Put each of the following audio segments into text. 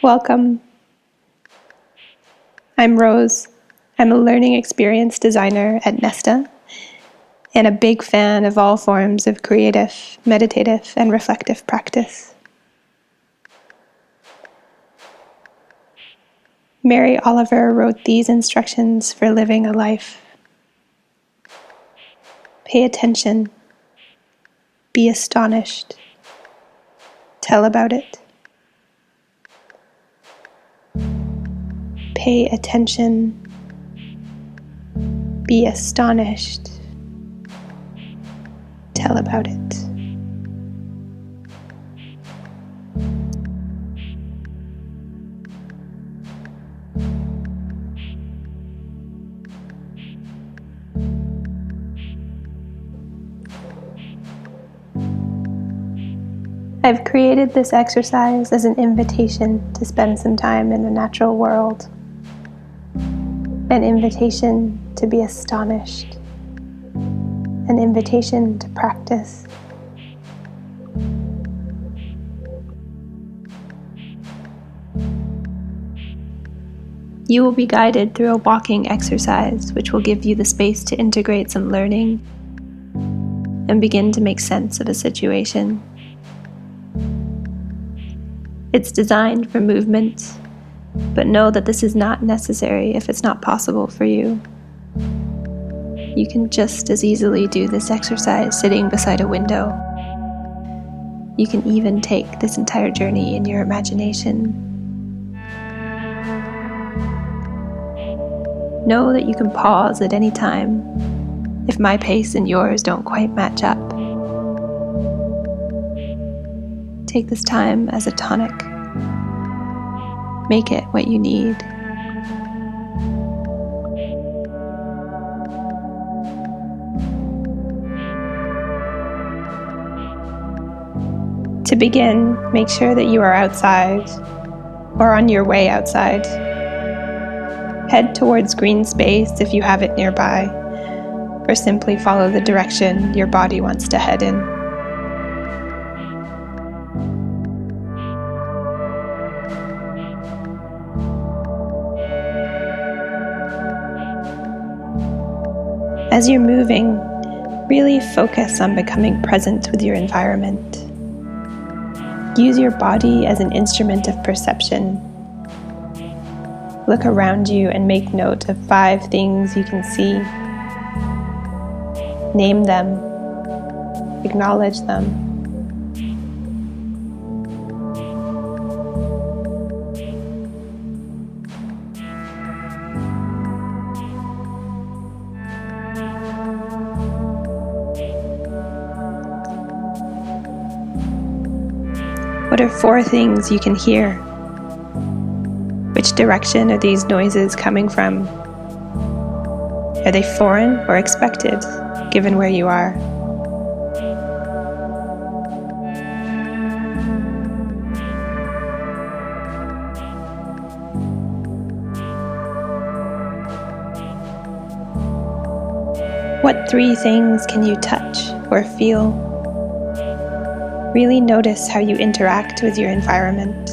Welcome. I'm Rose. I'm a learning experience designer at Nesta and a big fan of all forms of creative, meditative, and reflective practice. Mary Oliver wrote these instructions for living a life. Pay attention. Be astonished. Tell about it. Pay attention. Be astonished. Tell about it. I've created this exercise as an invitation to spend some time in the natural world. An invitation to be astonished. An invitation to practice. You will be guided through a walking exercise which will give you the space to integrate some learning and begin to make sense of a situation. It's designed for movement, but know that this is not necessary if it's not possible for you. You can just as easily do this exercise sitting beside a window. You can even take this entire journey in your imagination. Know that you can pause at any time if my pace and yours don't quite match up. Take this time as a tonic. Make it what you need. To begin, make sure that you are outside or on your way outside. Head towards green space if you have it nearby, or simply follow the direction your body wants to head in. As you're moving, really focus on becoming present with your environment. Use your body as an instrument of perception. Look around you and make note of 5 things you can see. Name them. Acknowledge them. What are 4 things you can hear? Which direction are these noises coming from? Are they foreign or expected, given where you are? What 3 things can you touch or feel? Really notice how you interact with your environment.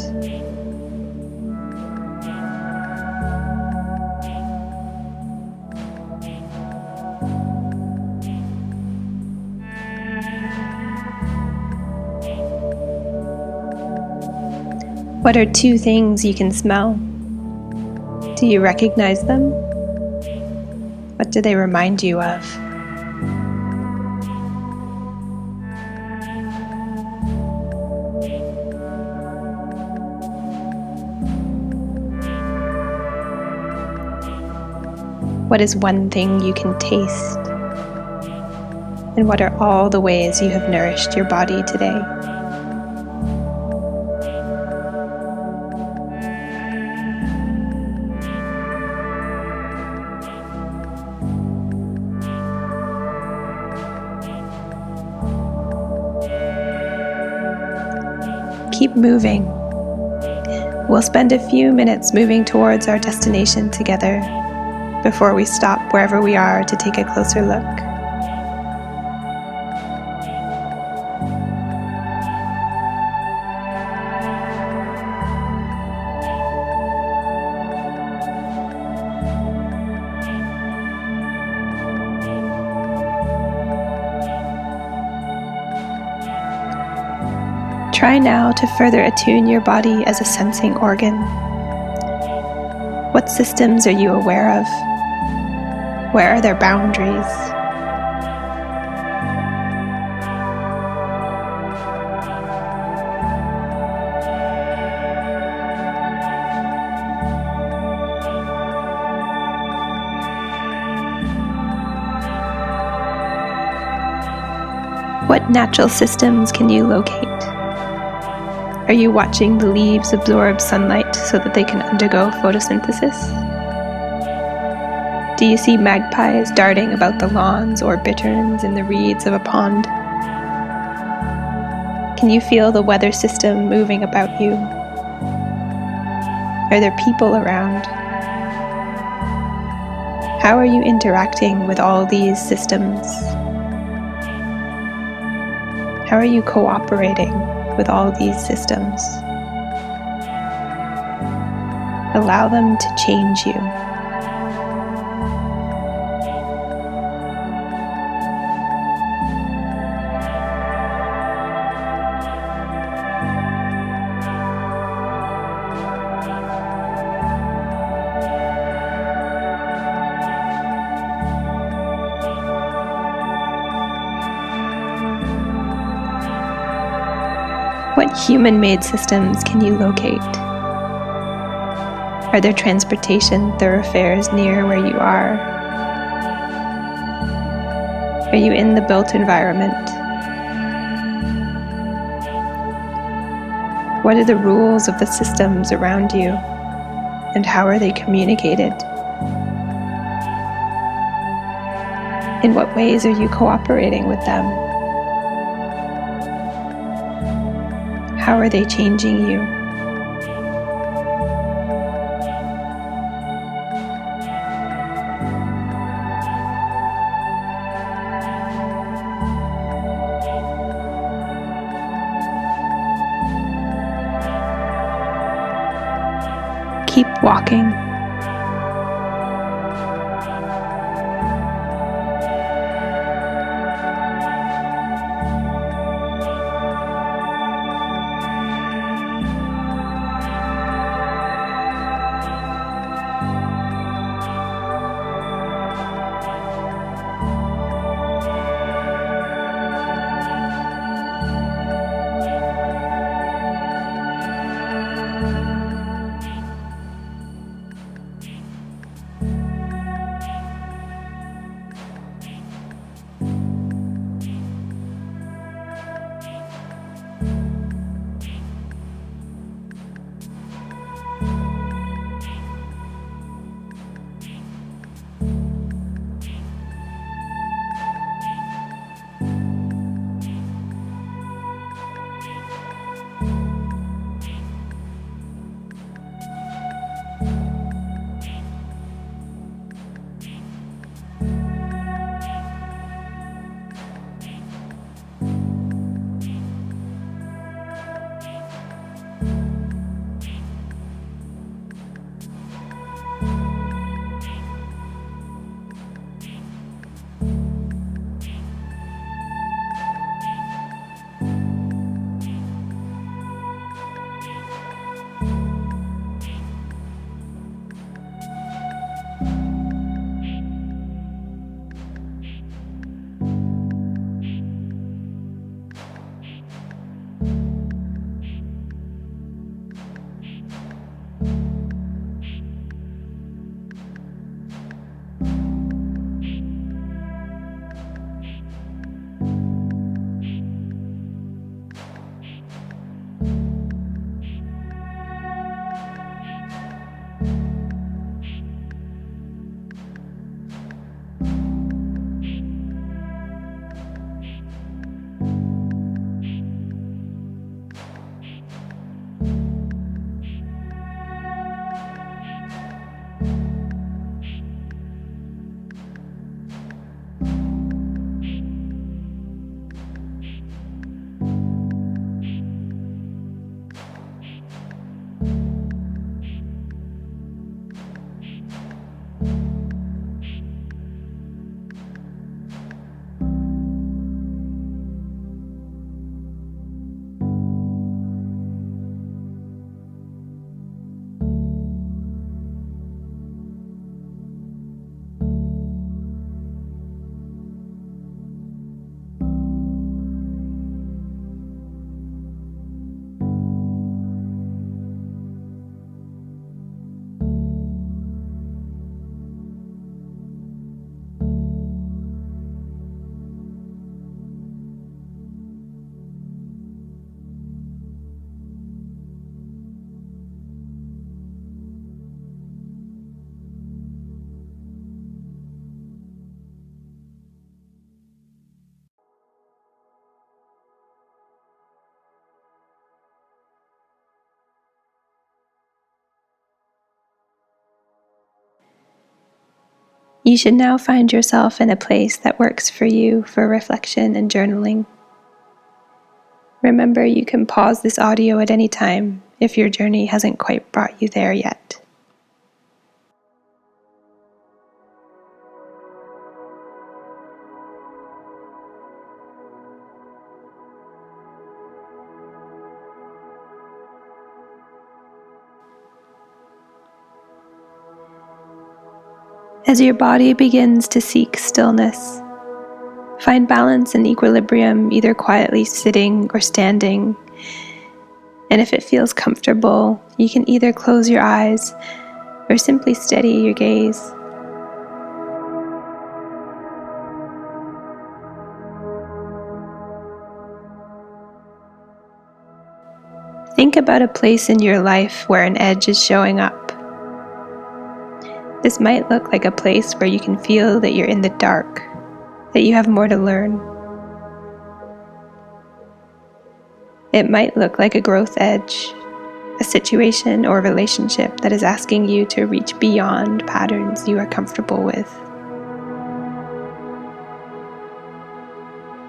What are 2 things you can smell? Do you recognize them? What do they remind you of? What is 1 thing you can taste? And what are all the ways you have nourished your body today? Keep moving. We'll spend a few minutes moving towards our destination together before we stop wherever we are to take a closer look. Try now to further attune your body as a sensing organ. What systems are you aware of? Where are their boundaries? What natural systems can you locate? Are you watching the leaves absorb sunlight so that they can undergo photosynthesis? Do you see magpies darting about the lawns or bitterns in the reeds of a pond? Can you feel the weather system moving about you? Are there people around? How are you interacting with all these systems? How are you cooperating with all these systems? Allow them to change you. What human-made systems can you locate? Are there transportation thoroughfares near where you are? Are you in the built environment? What are the rules of the systems around you, and how are they communicated? In what ways are you cooperating with them? How are they changing you? Keep walking. You should now find yourself in a place that works for you for reflection and journaling. Remember, you can pause this audio at any time if your journey hasn't quite brought you there yet. As your body begins to seek stillness, find balance and equilibrium either quietly sitting or standing. And if it feels comfortable, you can either close your eyes or simply steady your gaze. Think about a place in your life where an edge is showing up. This might look like a place where you can feel that you're in the dark, that you have more to learn. It might look like a growth edge, a situation or relationship that is asking you to reach beyond patterns you are comfortable with.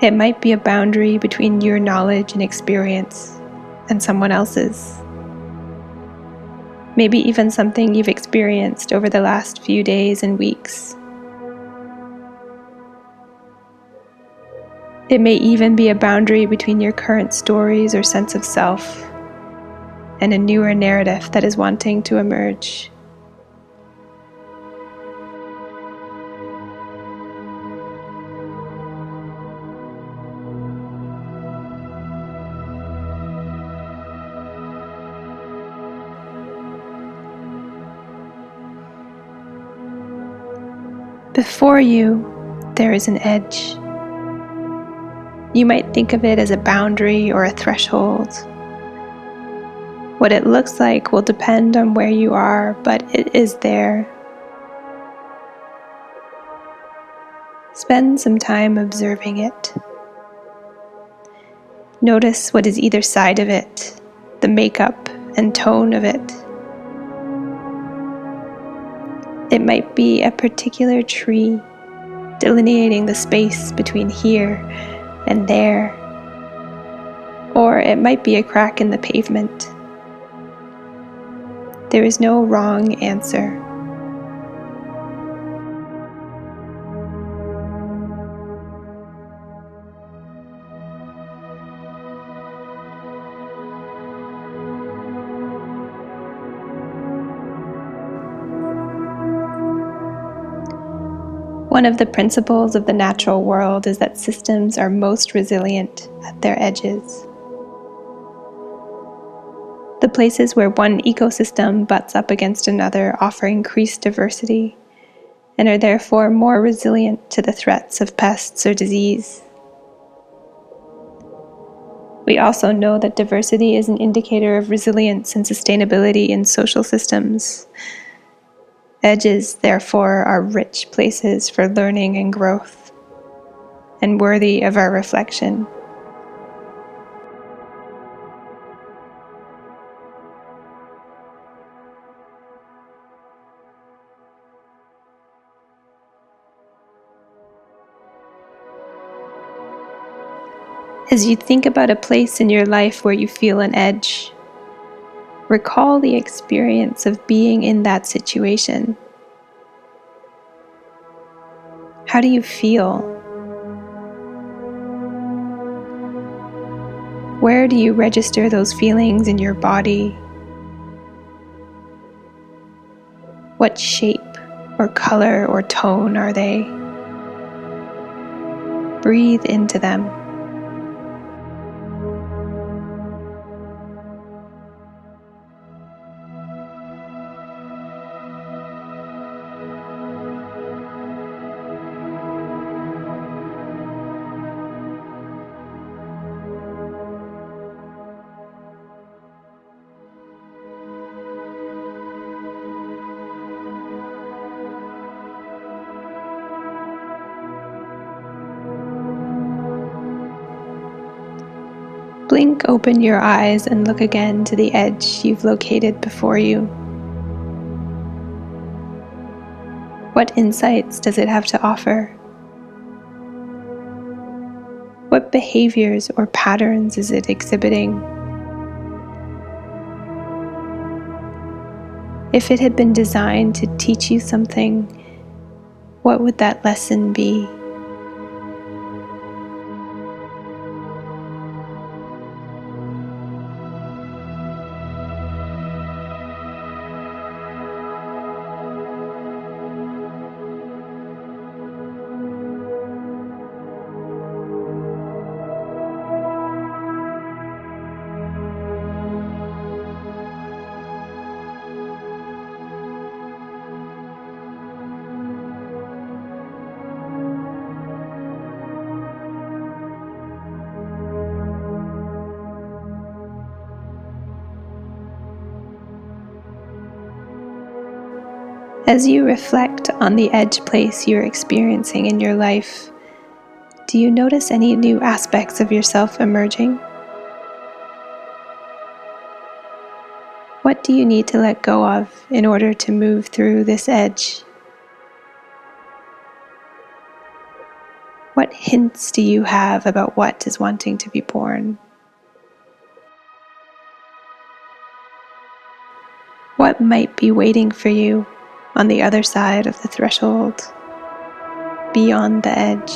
It might be a boundary between your knowledge and experience and someone else's. Maybe even something you've experienced over the last few days and weeks. It may even be a boundary between your current stories or sense of self and a newer narrative that is wanting to emerge. Before you, there is an edge. You might think of it as a boundary or a threshold. What it looks like will depend on where you are, but it is there. Spend some time observing it. Notice what is either side of it, the makeup and tone of it. It might be a particular tree, delineating the space between here and there. Or it might be a crack in the pavement. There is no wrong answer. One of the principles of the natural world is that systems are most resilient at their edges. The places where one ecosystem butts up against another offer increased diversity and are therefore more resilient to the threats of pests or disease. We also know that diversity is an indicator of resilience and sustainability in social systems. Edges, therefore, are rich places for learning and growth, and worthy of our reflection. As you think about a place in your life where you feel an edge, recall the experience of being in that situation. How do you feel? Where do you register those feelings in your body? What shape or color or tone are they? Breathe into them. Blink open your eyes and look again to the edge you've located before you. What insights does it have to offer? What behaviors or patterns is it exhibiting? If it had been designed to teach you something, what would that lesson be? As you reflect on the edge place you're experiencing in your life, do you notice any new aspects of yourself emerging? What do you need to let go of in order to move through this edge? What hints do you have about what is wanting to be born? What might be waiting for you on the other side of the threshold, beyond the edge?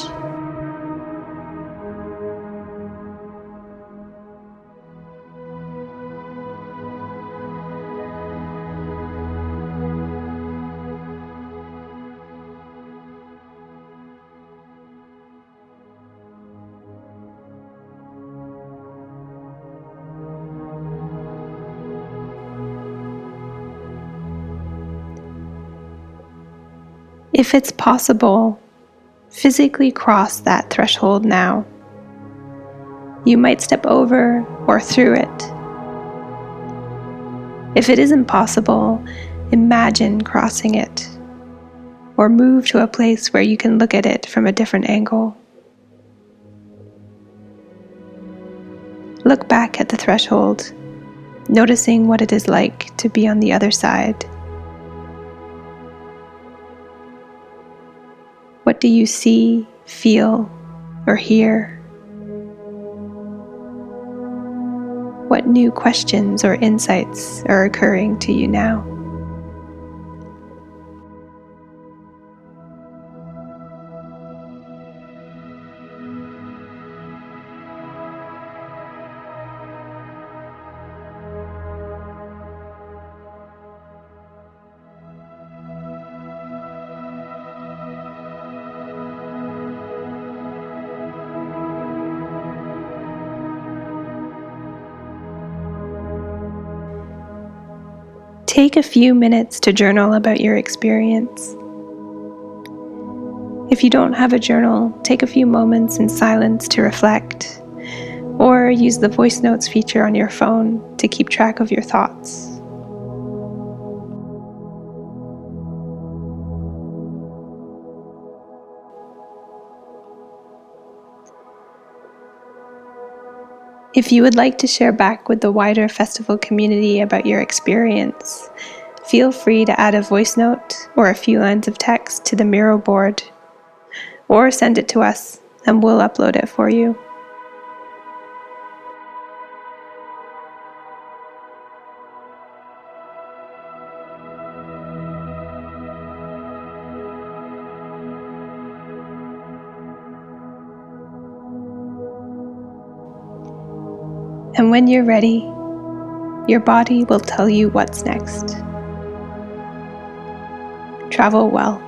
If it's possible, physically cross that threshold now. You might step over or through it. If it isn't possible, imagine crossing it, or move to a place where you can look at it from a different angle. Look back at the threshold, noticing what it is like to be on the other side. What do you see, feel, or hear? What new questions or insights are occurring to you now? Take a few minutes to journal about your experience. If you don't have a journal, take a few moments in silence to reflect, or use the voice notes feature on your phone to keep track of your thoughts. If you would like to share back with the wider festival community about your experience, feel free to add a voice note or a few lines of text to the Miro board, or send it to us and we'll upload it for you. And when you're ready, your body will tell you what's next. Travel well.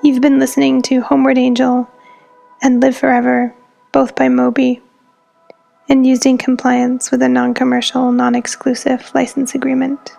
You've been listening to Homeward Angel and Live Forever, both by Moby, and used in compliance with a non-commercial, non-exclusive license agreement.